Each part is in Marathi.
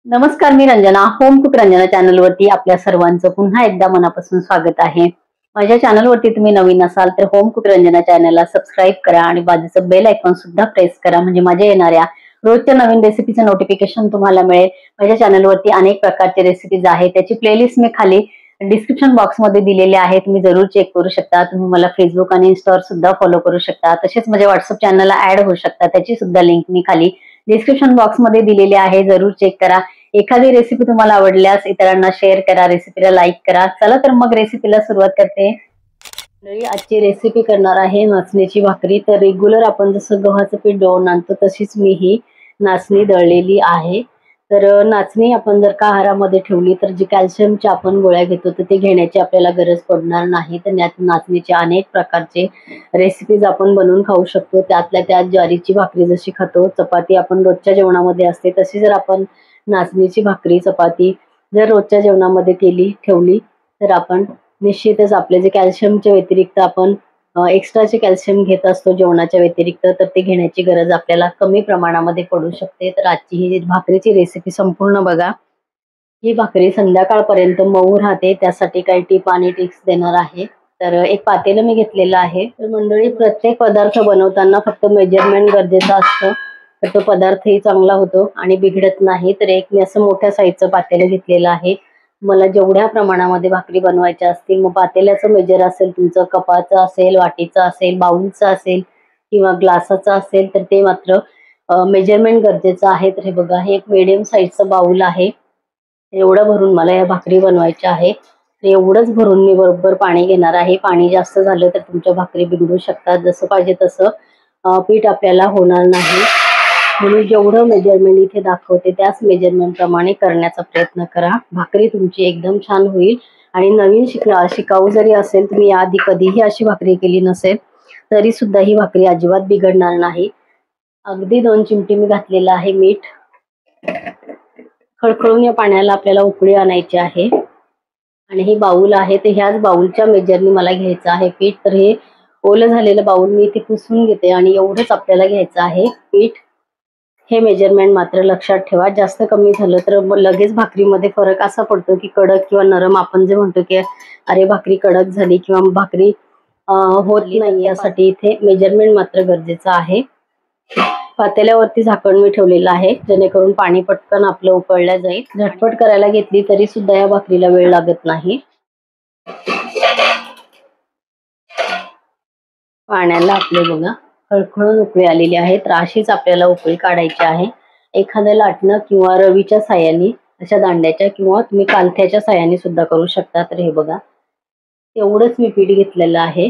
नमस्कार, मी रंजना. होम कुक रंजना चॅनलवरती आपल्या सर्वांचं पुन्हा एकदा मनापासून स्वागत आहे. माझ्या चॅनलवरती तुम्ही नवीन असाल तर होम कुक रंजना चॅनलला सबस्क्राईब करा आणि बाजूचं बेल आयकॉन सुद्धा प्रेस करा, म्हणजे माझ्या येणाऱ्या रोजच्या नवीन रेसिपीचं नोटिफिकेशन तुम्हाला मिळेल. माझ्या चॅनलवरती अनेक प्रकारचे रेसिपीज आहेत, त्याची प्लेलिस्ट मी खाली डिस्क्रिप्शन बॉक्समध्ये दिलेली आहे. तुम्ही जरूर चेक करू शकता. तुम्ही मला फेसबुक आणि इन्स्टावर सुद्धा फॉलो करू शकता. तसेच माझ्या व्हॉट्सअप चॅनलला ऍड होऊ शकता. त्याची सुद्धा लिंक मी खाली डिस्क्रिप्शन बॉक्समध्ये दिलेली आहे. जरूर चेक करा. एखादी रेसिपी तुम्हाला आवडल्यास इतरांना शेअर करा, रेसिपीला लाईक करा. चला तर मग रेसिपीला सुरुवात करते. आजची रेसिपी करणार आहे नाचणीची भाकरी. तर रेग्युलर आपण जसं गव्हाचं पीठ दळून आणतो तशीच मी ही नाचणी दळलेली आहे. तर नाचणी आपण जर का आहारामध्ये ठेवली तर जी कॅल्शियमच्या आपण गोळ्या घेतो तर ते घेण्याची आपल्याला गरज पडणार नाही. तर नाचणीचे अनेक प्रकारचे रेसिपीज आपण बनवून खाऊ शकतो. त्यातल्या त्यात ज्वारीची भाकरी जशी खातो, चपाती आपण रोजच्या जेवणामध्ये असते, तशी जर आपण नाचणीची भाकरी, चपाती जर रोजच्या जेवणामध्ये ठेवली तर आपण निश्चितच आपले जे कॅल्शियमच्या व्यतिरिक्त आपण एक्स्ट्राचे कॅल्शियम घेत असतो जेवणाच्या व्यतिरिक्त, तर ते घेण्याची गरज आपल्याला कमी प्रमाणामध्ये पडू शकते. तर आजची ही भाकरीची रेसिपी संपूर्ण बघा. ही भाकरी संध्याकाळपर्यंत मऊ राहते, त्यासाठी काही टिप आणि ट्रिक्स देणार आहे. तर एक पातेलं मी घेतलेलं आहे. तर मंडळी, प्रत्येक पदार्थ बनवताना फक्त मेजरमेंट गरजेचं असतं, तर तो पदार्थही चांगला होतो आणि बिघडत नाही. तर एक मी असं मोठ्या साईजचं पातेलं घेतलेलं आहे. मला जेवढ्या प्रमाणामध्ये भाकरी बनवायच्या असतील, मग पातेल्याचं मेजर असेल तुमचं, कपाचं असेल, वाटीचं असेल, बाउलचं असेल किंवा ग्लासाचं असेल, तर ते मात्र मेजरमेंट गरजेचं आहे. तर हे बघा, हे एक मीडियम साईजचं बाउल आहे. एवढं भरून मला या भाकरी बनवायच्या आहे. एवढंच भरून मी बरोबर पाणी घेणार आहे. पाणी जास्त झालं तर तुमच्या भाकरी बिघडू शकतात. जसं पाहिजे तसं पीठ आपल्याला होणार नाही. म्हणून जेवढं मेजरमेंट इथे दाखवते त्याच मेजरमेंट प्रमाणे करण्याचा प्रयत्न करा. भाकरी तुमची एकदम छान होईल. आणि नवीन शिकाऊ जरी असेल, तुम्ही याआधी कधीही अशी भाकरी केली नसेल, तरी सुद्धा ही भाकरी अजिबात बिघडणार नाही. अगदी 2 चिमटे मी घातलेलं आहे मीठ. खळखळून या पाण्याला आपल्याला उकळी आणायची आहे. आणि हे बाउल आहे, तर ह्याच बाउलच्या मेजरनी मला घ्यायचं आहे पीठ. तर हे ओलं झालेलं बाउल मी इथे पुसून घेते आणि एवढंच आपल्याला घ्यायचं आहे पीठ. हे मेजरमेंट मात्र लक्षात ठेवा. जास्त कमी झालं तर लगेच भाकरीमध्ये फरक असा पडतो की कडक किंवा नरम, आपण जे म्हणतो की अरे भाकरी कडक झाली किंवा भाकरी होत नाही, यासाठी इथे मेजरमेंट मात्र गरजेचं आहे. पातेल्यावरती झाकण मी ठेवलेलं आहे, जेणेकरून पाणी पटकन आपलं उकळलं जाईल. झटपट करायला घेतली तरी सुद्धा या भाकरीला वेळ लागत नाही. पाण्याला आपले बघा खळखळून उकळी आलेली आहे. तर अशीच आपल्याला उकळी काढायची आहे. एखाद्या लाटणं किंवा रवीच्या साह्याने, अशा दांड्याच्या किंवा तुम्ही कालथ्याच्या साह्याने सुद्धा करू शकता. तर हे बघा, एवढंच मी पीठ घेतलेलं आहे.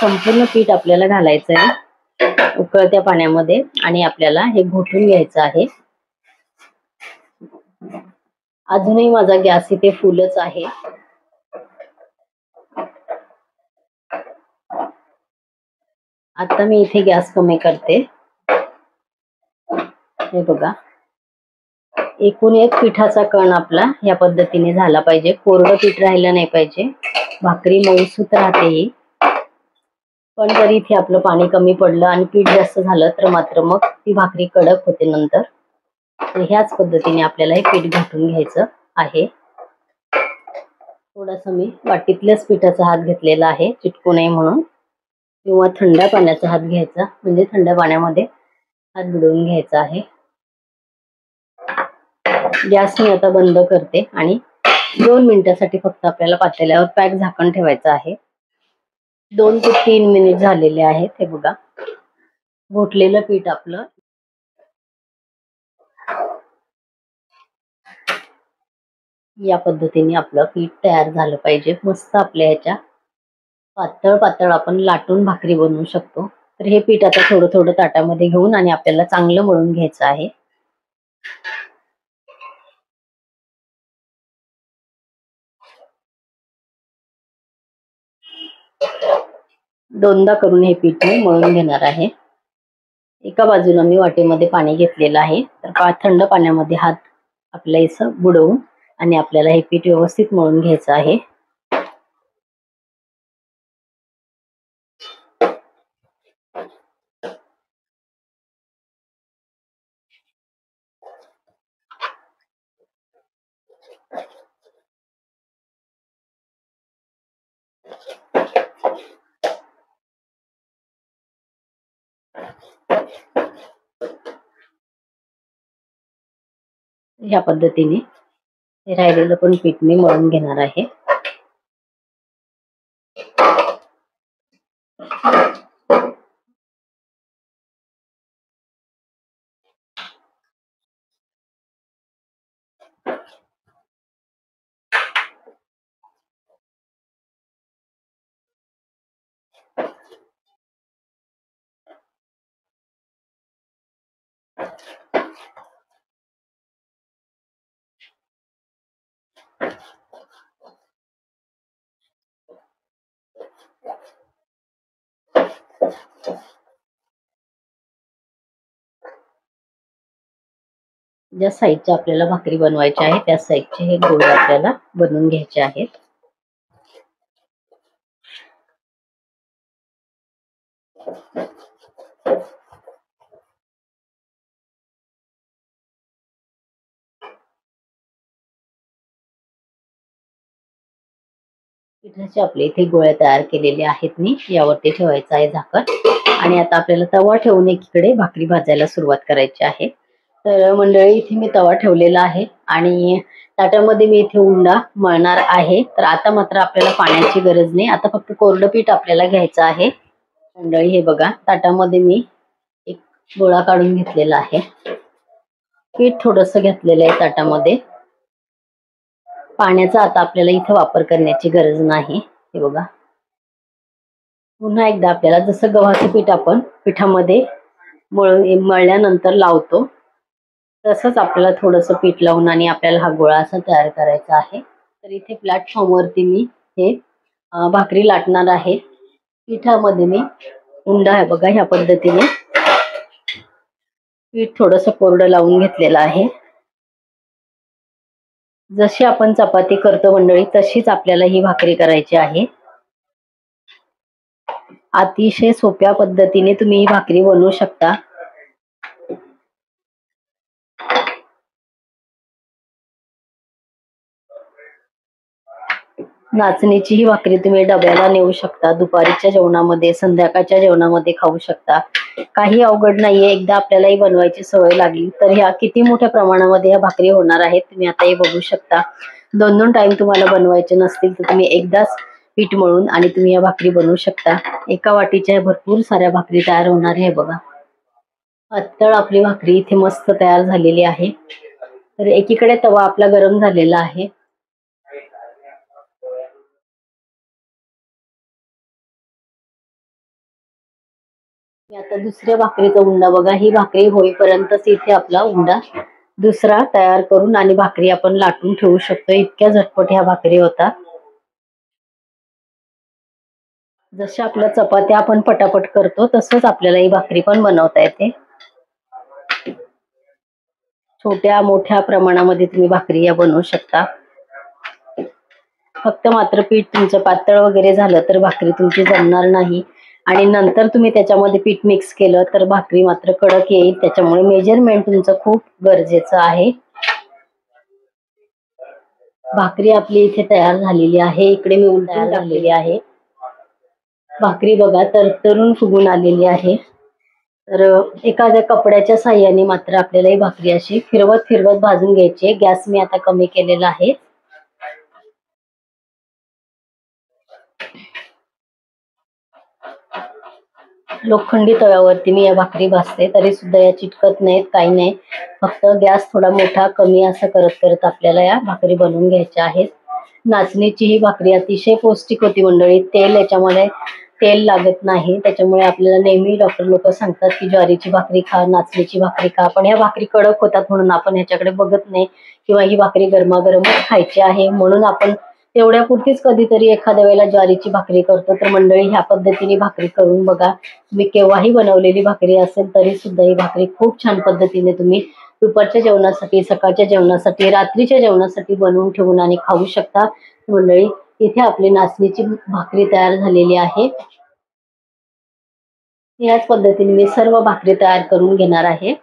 संपूर्ण पीठ आपल्याला घालायचं आहे उकळत्या पाण्यामध्ये आणि आपल्याला हे घोटून घ्यायचं आहे. अजूनही माझा गॅस इथे फुलच आहे. आता मी इथे गॅस कमी करते. हे बघा, एकूण एक पिठाचा कण आपला या पद्धतीने झाला पाहिजे. कोरडं पीठ राहिलं नाही पाहिजे. भाकरी मऊसूत राहते ही. पण जरी इथे आपलं पाणी कमी पडलं आणि पीठ जास्त झालं तर मात्र मग ती भाकरी कडक होते नंतर. तर ह्याच पद्धतीने आपल्याला हे पीठ घाटून घ्यायचं आहे. थोडासा मी वाटीतल्याच पिठाचा हात घेतलेला आहे, चिटकू नये म्हणून. किंवा थंड पाण्याचा हात घ्यायचा, म्हणजे थंड पाण्यामध्ये हात बुडवून घ्यायचा आहे. गॅस मी आता बंद करते आणि 2 मिनिटासाठी फक्त आपल्याला पातेल्यावर पॅक झाकण ठेवायचं आहे. 2 ते 3 मिनिट झालेले आहेत. हे बघा, घोटलेलं पीठ आपलं या पद्धतीने आपलं पीठ तयार झालं पाहिजे. मस्त आपल्या ह्याच्या पातळ पातळ आपण लाटून भाकरी बनवू शकतो. तर हे पीठ आता थोडं थोडं ताटामध्ये घेऊन आणि आपल्याला चांगलं मळून घ्यायचं आहे. दोनदा करून हे पीठ मी मळून घेणार आहे. एका बाजूला मी वाटीमध्ये पाणी घेतलेलं आहे. तर थंड पाण्यामध्ये हात आपल्या असं बुडवून आणि आपल्याला हे पीठ व्यवस्थित मळून घ्यायचं आहे. ह्या पद्धतीने हे राहिलेलं पण पीठ मी मळून घेणार आहे. ज्या साईजच्या आपल्याला भाकरी बनवायच्या आहे त्या साईजचे हे गोळे आपल्याला बनवून घ्यायचे आहेत. पिठाचे आपले इथे गोळे तयार केलेले आहेत मी यावरती ठेवायचं आहे झाकण आणि आता आपल्याला तवा ठेवून एकीकडे भाकरी भाजायला सुरुवात करायची आहे. तर मंडळी इथे मी तवा ठेवलेला आहे आणि ताटामध्ये मी इथे उंडा मळणार आहे. तर आता मात्र आपल्याला पाण्याची गरज नाही, आता फक्त कोरडं पीठ आपल्याला घ्यायचं आहे. मंडळी हे बघा ताटामध्ये मी एक गोळा काढून घेतलेला आहे. पीठ थोडंसं घेतलेलं आहे ताटामध्ये. पाण्याचा आता आपल्याला इथे वापर करण्याची गरज नाही. हे बघा पुन्हा एकदा आपल्याला जसं गव्हाचं पीठ आपण पिठामध्ये मळल्यानंतर लावतो तसंच आपल्याला थोडंसं पीठ लावून आणि आपल्याला हा गोळा असा तयार करायचा आहे. तर इथे प्लॅटफॉर्म वरती मी हे भाकरी लाटणार आहे. पिठामध्ये मी उंडा आहे बघा ह्या पद्धतीने पीठ थोडंसं कोरडं लावून घेतलेलं आहे. जशी आपण चपाती करतो मंडळी तशीच आपल्याला ही भाकरी करायची आहे. अतिशय सोप्या पद्धतीने तुम्ही ही भाकरी बनवू शकता. नाचणीची ही भाकरी तुम्ही डब्याला नेऊ शकता, दुपारीच्या जेवणामध्ये संध्याकाळच्या जेवणामध्ये खाऊ शकता. काही अवघड नाहीये. एकदा आपल्याला ही बनवायची सवय लागली तर ह्या किती मोठ्या प्रमाणामध्ये ह्या भाकरी होणार आहेत तुम्ही आता हे बघू शकता. 2-2 टाइम तुम्हाला बनवायचे नसतील तर तुम्ही एकदाच पीठ मळून आणि तुम्ही या भाकरी बनवू शकता. एका वाटीच्या भरपूर साऱ्या भाकरी तयार होणार आहे बघा. पातळ आपली भाकरी इथे मस्त तयार झालेली आहे. तर एकीकडे तवा आपला गरम झालेला आहे. मी आता दुसऱ्या भाकरीचा उंडा बघा ही भाकरी होईपर्यंतच इथे आपला उंडा दुसरा तयार करून आणि भाकरी आपण लाटून ठेवू शकतो. इतक्या झटपट ह्या भाकरी होता. जशा आपल्या चपात्या आपण पटापट करतो तसंच आपल्याला ही भाकरी पण बनवता येते. छोट्या मोठ्या प्रमाणामध्ये तुम्ही भाकरी या बनवू शकता. फक्त मात्र पीठ तुमचं पातळ वगैरे झालं तर भाकरी तुमची जमणार नाही आणि नंतर तुम्ही त्याच्यामध्ये पीठ मिक्स केलं तर भाकरी मात्र कडक येईल. त्याच्यामुळे मेजरमेंट तुमचं खूप गरजेचं आहे. भाकरी आपली इथे तयार झालेली आहे. इकडे मी उलटून टाकलेली आहे. भाकरी बघा तरतरून फुगून आलेली आहे. तर एखाद्या कपड्याच्या साह्याने मात्र आपल्याला ही भाकरी अशी फिरवत फिरवत भाजून घ्यायची आहे. गॅस मी आता कमी केलेला आहे. लोखंडी तव्यावरती मी या भाकरी भाजते तरी सुद्धा या चिटकत नाहीत, काही नाही. फक्त गॅस थोडा मोठा कमी असं करत करत आपल्याला या भाकरी बनवून घ्यायच्या आहेत. नाचणीची ही भाकरी अतिशय पौष्टिक होती मंडळी. याच्यामध्ये तेल लागत नाही. त्याच्यामुळे आपल्याला नेहमी डॉक्टर लोक सांगतात की ज्वारीची भाकरी खा, नाचणीची भाकरी खा. पण ह्या भाकरी कडक होतात म्हणून आपण ह्याच्याकडे बघत नाही किंवा ही भाकरी गरमागरमच खायची आहे म्हणून आपण तेवढ्यापुरतीच कधीतरी एखाद्या वेळेला ज्वारीची भाकरी करतो. तर मंडळी ह्या पद्धतीने भाकरी करून बघा. तुम्ही केव्हाही बनवलेली भाकरी असेल तरी सुद्धा ही भाकरी खूप छान पद्धतीने तुम्ही दुपारच्या जेवणासाठी, सकाळच्या जेवणासाठी, रात्रीच्या जेवणासाठी बनवून ठेवून आणि खाऊ शकता. मंडळी इथे आपली नाचणीची भाकरी तयार झालेली आहे. याच पद्धतीने मी सर्व भाकरी तयार करून घेणार आहे.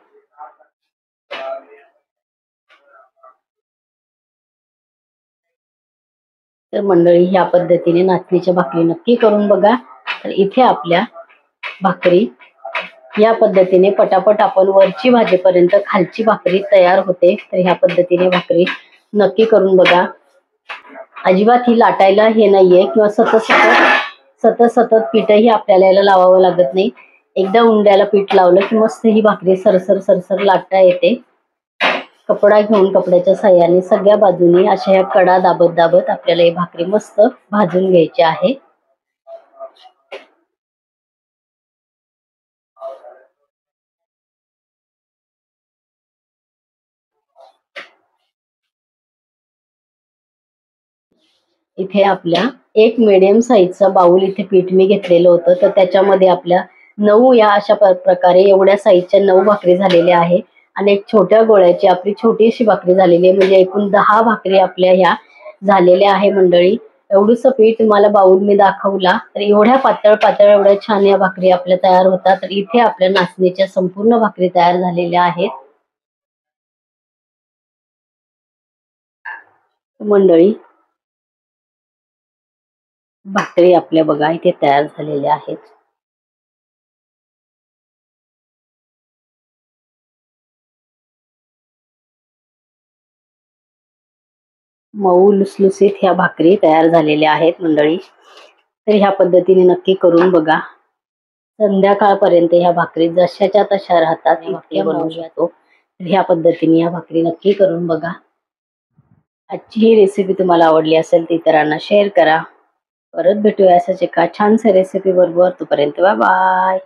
तर मंडळी ह्या पद्धतीने नाचणीच्या भाकरी नक्की करून बघा। तर इथे आपल्या भाकरी या पद्धतीने पटापट आपण वरची भाजीपर्यंत खालची भाकरी तयार होते। तर ह्या पद्धतीने भाकरी नक्की करून बघा। अजिबात ही लाटायला हे नाहीये किंवा सतत पीठही आपल्याला याला लावावं लागत नाही। एकदा उंड्याला पीठ लावलं की मस्त ही भाकरी सरसर सरसर लाटता येते। कपडा घेऊन कपड्याच्या साह्याने सगळ्या बाजूनी अशा ह्या कडा दाबत दाबत आपल्याला ही भाकरी मस्त भाजून घ्यायची आहे। इथे आपल्या एक मीडियम साईजचा बाउल इथे पीठ मी घेतलेलं होतं। तर त्याच्यामध्ये आपल्या 9 या अशा प्रकारे एवढ्या साईजच्या 9 भाकरी झालेल्या आहे आणि एक छोट्या गोळ्याची आपली छोटीशी भाकरी झालेली आहे। म्हणजे एकूण 10 भाकरी आपल्या ह्या झालेल्या आहे मंडळी। एवढंसं पीठ तुम्हाला बाउल मी दाखवला। तर एवढ्या पातळ पातळ एवढ्या छान या भाकरी आपल्या तयार होतात। तर इथे आपल्या नाचणीच्या संपूर्ण भाकरी तयार झालेल्या आहेत मंडळी। भाकरी आपल्या बघा इथे तयार झालेल्या आहेत। मऊ लुसलुसीत ह्या भाकरी तयार झालेल्या आहेत मंडळी। तर ह्या पद्धतीने नक्की करून बघा। संध्याकाळपर्यंत ह्या भाकरी जशाच्या तशा राहतात इतक्या बनवू शकतो। तर ह्या पद्धतीने ह्या भाकरी नक्की करून बघा। आजची ही रेसिपी तुम्हाला आवडली असेल तर इतरांना शेअर करा। परत भेटूया अशाच एका छानशा रेसिपी बरोबर। तोपर्यंत बाय बाय।